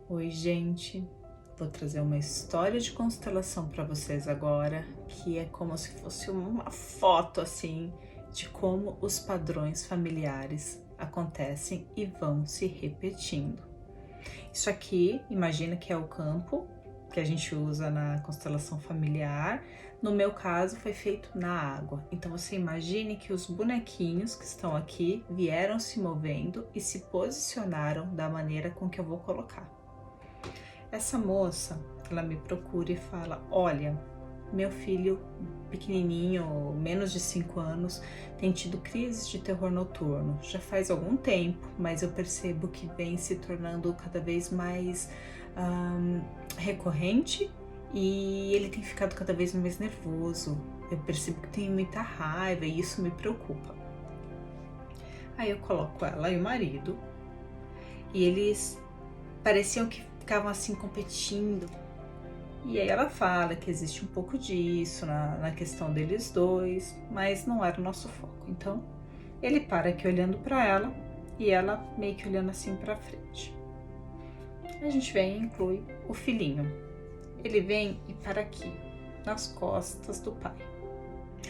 Oi, gente. Vou trazer uma história de constelação para vocês agora, que é como se fosse uma foto assim de como os padrões familiares acontecem e vão se repetindo. Isso aqui, imagina que é o campo que a gente usa na constelação familiar. No meu caso, foi feito na água. Então você imagine que os bonequinhos que estão aqui vieram se movendo e se posicionaram da maneira com que eu vou colocar. Essa moça, ela me procura e fala: olha, meu filho pequenininho, menos de 5 anos, tem tido crises de terror noturno. Já faz algum tempo, mas eu percebo que vem se tornando cada vez mais recorrente e ele tem ficado cada vez mais nervoso. Eu percebo que tem muita raiva e isso me preocupa. Aí eu coloco ela e o marido e eles pareciam que ficavam assim competindo. E aí ela fala que existe um pouco disso na questão deles dois, mas não era o nosso foco. Então ele para aqui olhando para ela e ela meio que olhando assim para frente. A gente vem e inclui o filhinho. Ele vem e para aqui, nas costas do pai.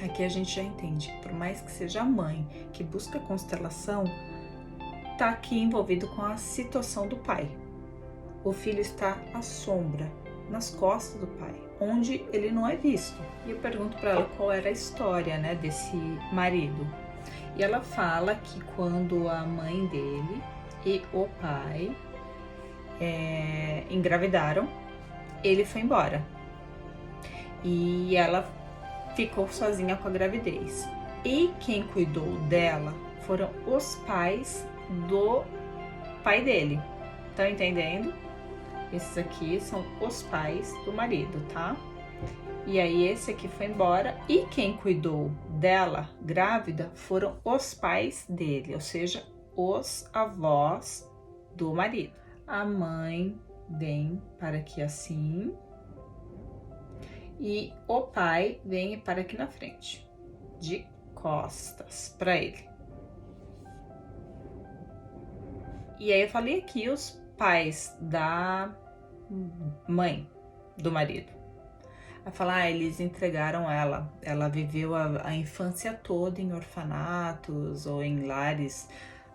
Aqui a gente já entende que por mais que seja a mãe que busca a constelação, tá aqui envolvido com a situação do pai. O filho está à sombra, nas costas do pai, onde ele não é visto. E eu pergunto para ela qual era a história, né, desse marido. E ela fala que quando a mãe dele e o pai engravidaram, ele foi embora. E ela ficou sozinha com a gravidez. E quem cuidou dela foram os pais do pai dele. Estão entendendo? Esses aqui são os pais do marido, tá? E aí esse aqui foi embora e quem cuidou dela grávida foram os pais dele, ou seja, os avós do marido. A mãe vem para aqui assim e o pai vem para aqui na frente, de costas para ele. E aí eu falei aqui os pais da mãe do marido. Ela fala, eles entregaram ela. Ela viveu a infância toda em orfanatos ou em lares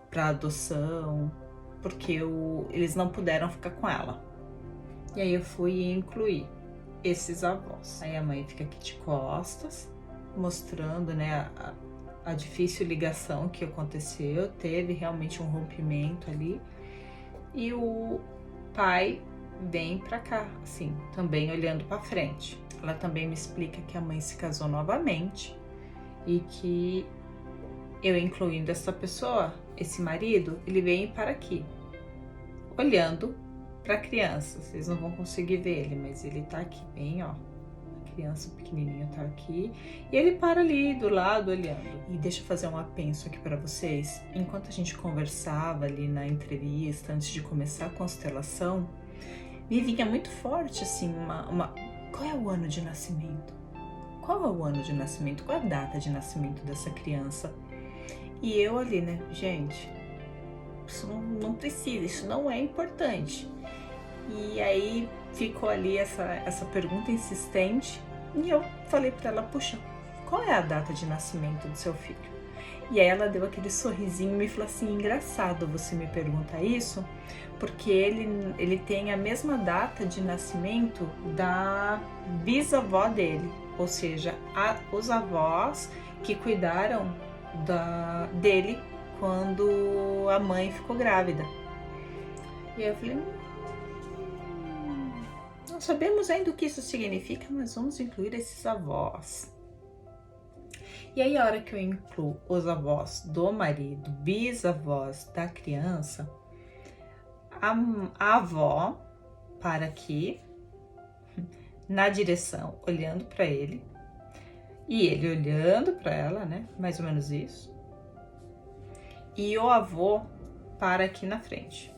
para adoção, porque eles não puderam ficar com ela. E aí eu fui incluir esses avós. Aí a mãe fica aqui de costas, mostrando, né, a difícil ligação que aconteceu. Teve realmente um rompimento ali. E o pai vem pra cá, assim, também olhando pra frente. Ela também me explica que a mãe se casou novamente e que eu incluindo essa pessoa, esse marido, ele vem para aqui, olhando pra criança. Vocês não vão conseguir ver ele, mas ele tá aqui bem, ó. A criança pequenininha tá aqui e ele para ali do lado olhando. E deixa eu fazer um apenso aqui para vocês. Enquanto a gente conversava ali na entrevista, antes de começar a constelação, me vinha muito forte assim qual é o ano de nascimento? Qual é o ano de nascimento? Qual é a data de nascimento dessa criança? E eu ali, né, gente, isso não precisa, isso não é importante. E aí ficou ali essa pergunta insistente e eu falei para ela, puxa, qual é a data de nascimento do seu filho? E aí ela deu aquele sorrisinho e me falou assim, engraçado você me perguntar isso, porque ele tem a mesma data de nascimento da bisavó dele, ou seja, os avós que cuidaram dele quando a mãe ficou grávida. E aí eu falei, não sabemos ainda o que isso significa, mas vamos incluir esses avós. E aí a hora que eu incluo os avós do marido, bisavós da criança, a avó para aqui, na direção, olhando para ele, e ele olhando para ela, né? Mais ou menos isso. E o avô para aqui na frente.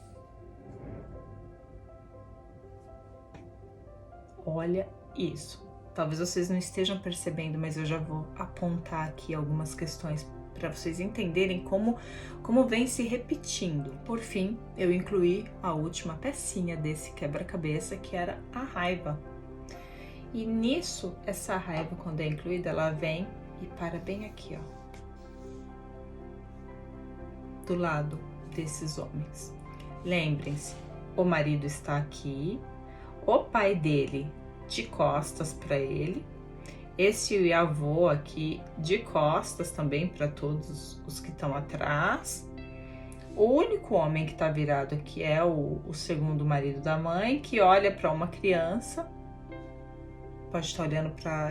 Olha isso. Talvez vocês não estejam percebendo, mas eu já vou apontar aqui algumas questões para vocês entenderem como vem se repetindo. Por fim, eu incluí a última pecinha desse quebra-cabeça, que era a raiva. E nisso, essa raiva, quando é incluída, ela vem e para bem aqui, ó, do lado desses homens. Lembrem-se, o marido está aqui, o pai dele de costas para ele, esse avô aqui de costas também para todos os que estão atrás. O único homem que está virado aqui é o segundo marido da mãe, que olha para uma criança, pode estar olhando para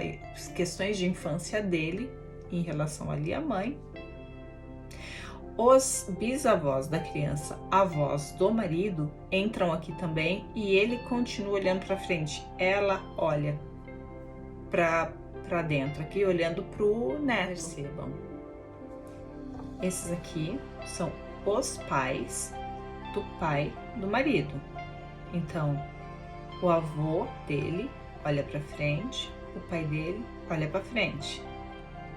questões de infância dele em relação ali à mãe. Os bisavós da criança, avós do marido, entram aqui também e ele continua olhando para frente. Ela olha para dentro aqui, olhando para o neto. Percebam, esses aqui são os pais do pai do marido. Então, o avô dele olha para frente, o pai dele olha para frente.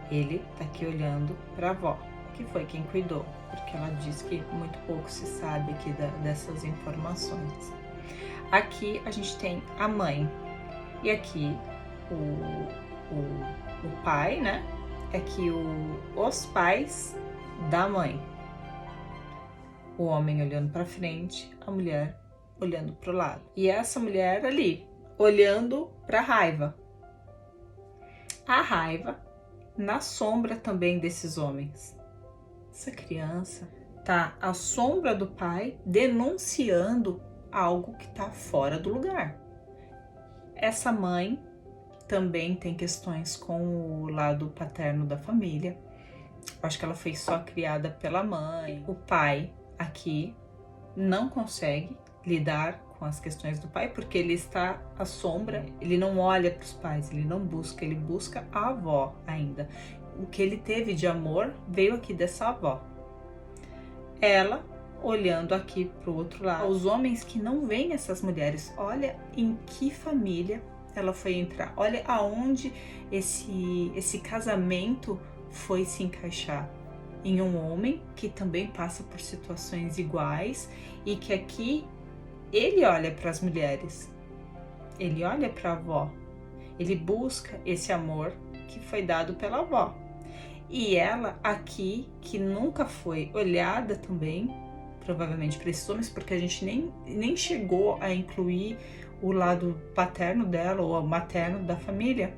Ele tá aqui olhando para a avó, que foi quem cuidou, porque ela diz que muito pouco se sabe aqui dessas informações. Aqui a gente tem a mãe e aqui o pai, né? Aqui os pais da mãe. O homem olhando para frente, a mulher olhando para o lado. E essa mulher ali, olhando para a raiva. A raiva na sombra também desses homens. Essa criança tá à sombra do pai, denunciando algo que tá fora do lugar. Essa mãe também tem questões com o lado paterno da família. Acho que ela foi só criada pela mãe. O pai aqui não consegue lidar com as questões do pai, porque ele está à sombra, ele não olha para os pais, ele não busca, ele busca a avó ainda. O que ele teve de amor veio aqui dessa avó. Ela olhando aqui para o outro lado. Os homens que não veem essas mulheres, olha em que família ela foi entrar, olha aonde esse casamento foi se encaixar. Em um homem que também passa por situações iguais e que aqui ele olha para as mulheres, ele olha para a avó, ele busca esse amor que foi dado pela avó. E ela aqui, que nunca foi olhada também, provavelmente para esses homens, porque a gente nem chegou a incluir o lado paterno dela ou materno da família,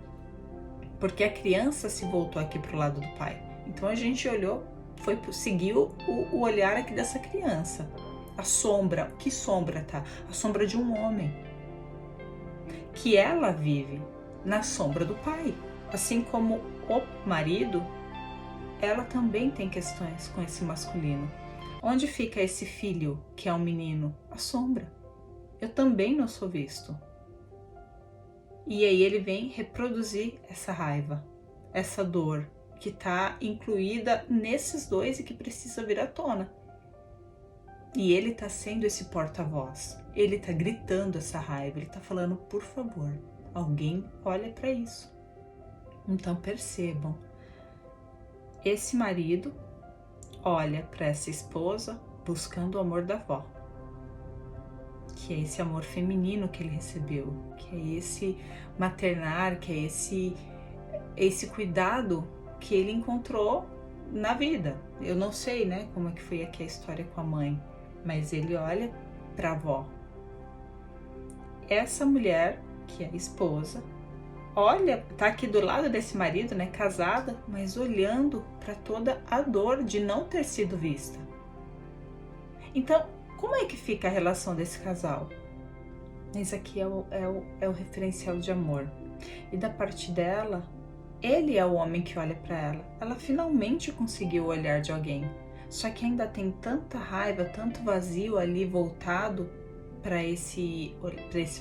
porque a criança se voltou aqui para o lado do pai. Então a gente olhou, seguiu o olhar aqui dessa criança. A sombra, que sombra tá? A sombra de um homem. Que ela vive na sombra do pai. Assim como o marido, ela também tem questões com esse masculino. Onde fica esse filho que é um menino? A sombra. Eu também não sou visto. E aí ele vem reproduzir essa raiva, essa dor que tá incluída nesses dois e que precisa vir à tona. E ele tá sendo esse porta-voz. Ele tá gritando essa raiva, ele tá falando, por favor, alguém olha para isso. Então percebam, esse marido olha para essa esposa buscando o amor da avó, que é esse amor feminino que ele recebeu, que é esse maternar, que é esse cuidado que ele encontrou na vida. Eu não sei, né, como é que foi aqui a história com a mãe, mas ele olha para a avó. Essa mulher, que é a esposa, olha, tá aqui do lado desse marido, né, casada, mas olhando para toda a dor de não ter sido vista. Então, como é que fica a relação desse casal? Esse aqui é o referencial de amor. E da parte dela, ele é o homem que olha para ela. Ela finalmente conseguiu o olhar de alguém. Só que ainda tem tanta raiva, tanto vazio ali voltado para esse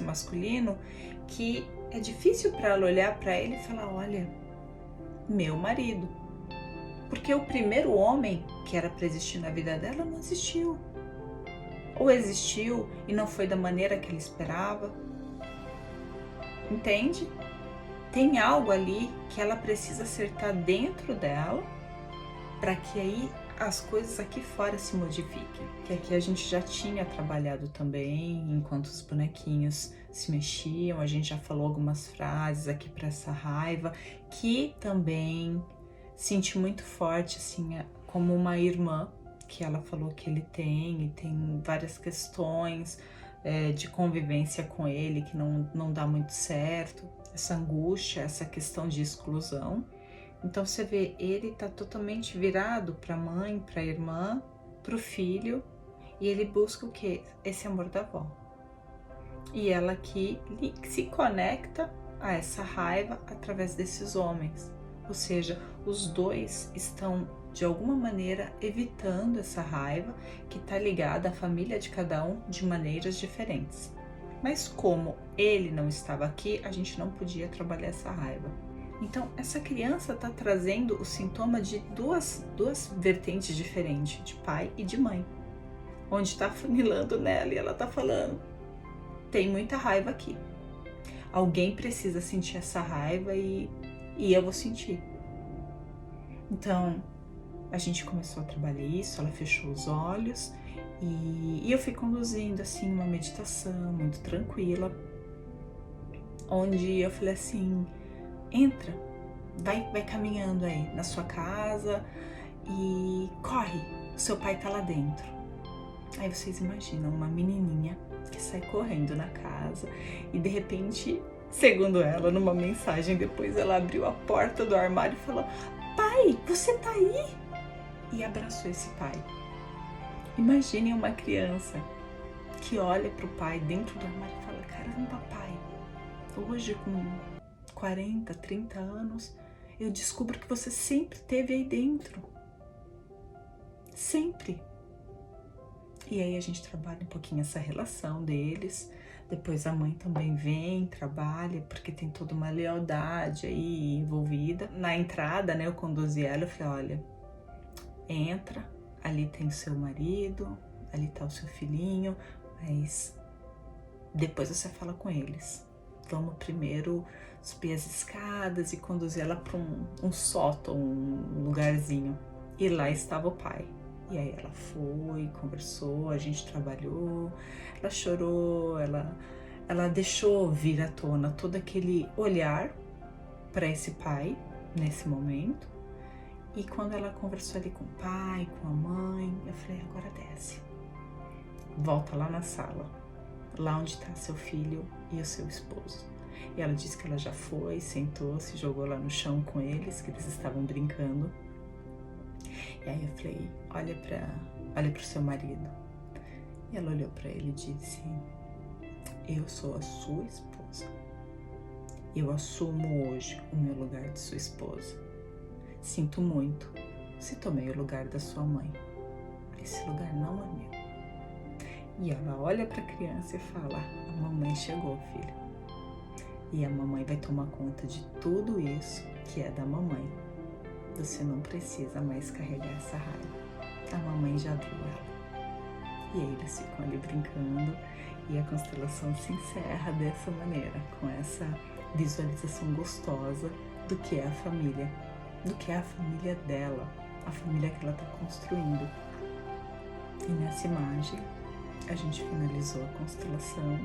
masculino, que é difícil para ela olhar para ele e falar, olha, meu marido. Porque o primeiro homem que era para existir na vida dela não existiu. Ou existiu e não foi da maneira que ele esperava. Entende? Tem algo ali que ela precisa acertar dentro dela para que aí as coisas aqui fora se modifiquem. Que aqui a gente já tinha trabalhado também, enquanto os bonequinhos se mexiam, a gente já falou algumas frases aqui para essa raiva, que também senti muito forte, assim, como uma irmã, que ela falou que ele tem, e tem várias questões de convivência com ele, que não dá muito certo, essa angústia, essa questão de exclusão. Então você vê, ele tá totalmente virado para a mãe, para a irmã, para o filho, e ele busca o quê? Esse amor da avó. E ela aqui se conecta a essa raiva através desses homens. Ou seja, os dois estão de alguma maneira evitando essa raiva que está ligada à família de cada um de maneiras diferentes. Mas como ele não estava aqui, a gente não podia trabalhar essa raiva. Então, essa criança está trazendo o sintoma de duas vertentes diferentes, de pai e de mãe. Onde está funilando nela e ela está falando, tem muita raiva aqui. Alguém precisa sentir essa raiva e eu vou sentir. Então, a gente começou a trabalhar isso, ela fechou os olhos e eu fui conduzindo assim uma meditação muito tranquila, onde eu falei assim, entra, vai caminhando aí na sua casa e corre, o seu pai tá lá dentro. Aí vocês imaginam uma menininha que sai correndo na casa e de repente, segundo ela, numa mensagem depois, ela abriu a porta do armário e falou, pai, você tá aí? E abraçou esse pai. Imaginem uma criança que olha pro pai dentro do armário e fala, caramba, pai, hoje com 40, 30 anos, eu descubro que você sempre esteve aí dentro. Sempre. E aí a gente trabalha um pouquinho essa relação deles. Depois a mãe também vem, trabalha, porque tem toda uma lealdade aí envolvida. Na entrada, né, eu conduzi ela, eu falei, olha, entra, ali tem o seu marido, ali tá o seu filhinho, mas depois você fala com eles. Vamos primeiro subir as escadas e conduzir ela para um sótão, um lugarzinho. E lá estava o pai. E aí ela foi, conversou, a gente trabalhou, ela chorou, ela deixou vir à tona todo aquele olhar para esse pai nesse momento. E quando ela conversou ali com o pai, com a mãe, eu falei, agora desce. Volta lá na sala, lá onde está seu filho e o seu esposo. E ela disse que ela já foi, sentou, se jogou lá no chão com eles, que eles estavam brincando. E aí eu falei, olha pro seu marido. E ela olhou para ele e disse, eu sou a sua esposa. Eu assumo hoje o meu lugar de sua esposa. Sinto muito se tomei o lugar da sua mãe. Esse lugar não é meu. E ela olha para a criança e fala, a mamãe chegou, filho. E a mamãe vai tomar conta de tudo isso que é da mamãe. Você não precisa mais carregar essa raiva. A mamãe já viu ela. E aí eles ficam ali brincando e a constelação se encerra dessa maneira, com essa visualização gostosa do que é a família, do que é a família dela, a família que ela está construindo. E nessa imagem a gente finalizou a constelação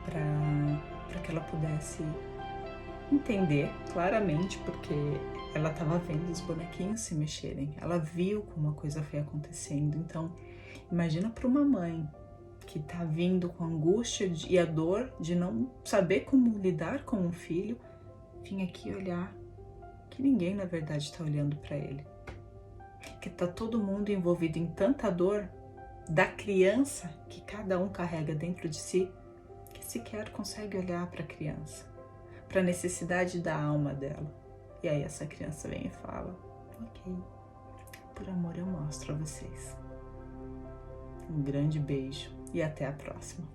para que ela pudesse entender claramente, porque ela estava vendo os bonequinhos se mexerem, ela viu como a coisa foi acontecendo. Então, imagina para uma mãe que está vindo com a angústia e a dor de não saber como lidar com um filho, vir aqui olhar que ninguém, na verdade, está olhando para ele. Que está todo mundo envolvido em tanta dor da criança que cada um carrega dentro de si, que sequer consegue olhar para a criança, para a necessidade da alma dela. E aí essa criança vem e fala, ok, por amor eu mostro a vocês. Um grande beijo e até a próxima.